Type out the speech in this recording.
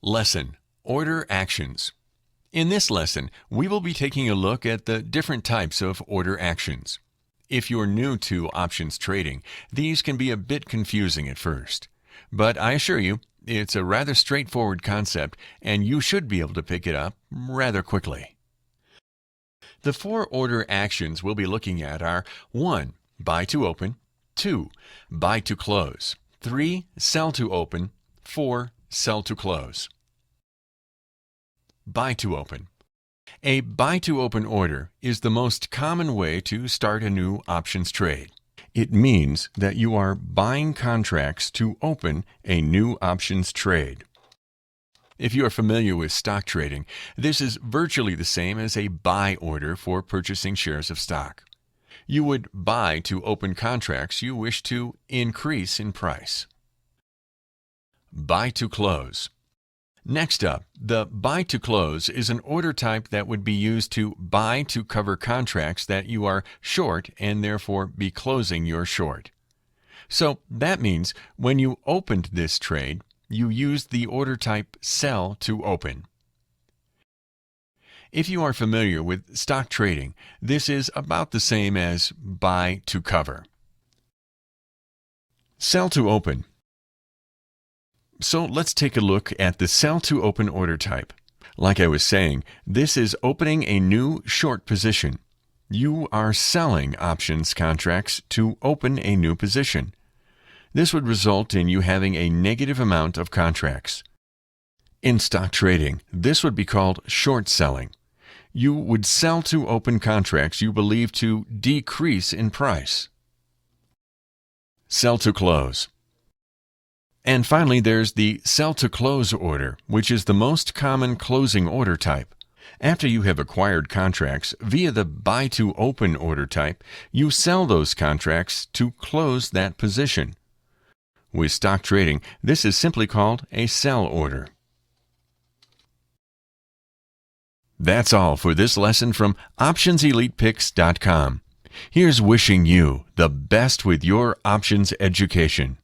Lesson: Order Actions. In this lesson, we will be taking a look at the different types of order actions. If you're new to options trading, these can be a bit confusing at first. But I assure you, it's a rather straightforward concept, and you should be able to pick it up rather quickly. The four order actions we'll be looking at are 1. Buy to open, 2. Buy to close, 3. Sell to open, 4. Sell to close. Buy to open. A buy to open order is the most common way to start a new options trade. It means that you are buying contracts to open a new options trade. If you are familiar with stock trading, this is virtually the same as a buy order for purchasing shares of stock. You would buy to open contracts you wish to increase in price. Buy to close. Next up, the buy to close is an order type that would be used to buy to cover contracts that you are short and therefore be closing your short. So that means when you opened this trade, you used the order type sell to open. If you are familiar with stock trading, this is about the same as buy to cover. Sell to open. So let's take a look at the sell to open order type. Like I was saying, this is opening a new short position. You are selling options contracts to open a new position. This would result in you having a negative amount of contracts. In stock trading, this would be called short selling. You would sell to open contracts you believe to decrease in price. Sell to close. And finally, there's the sell to close order, which is the most common closing order type. After you have acquired contracts via the buy to open order type, you sell those contracts to close that position. With stock trading, this is simply called a sell order. That's all for this lesson from OptionsElitePicks.com. Here's wishing you the best with your options education.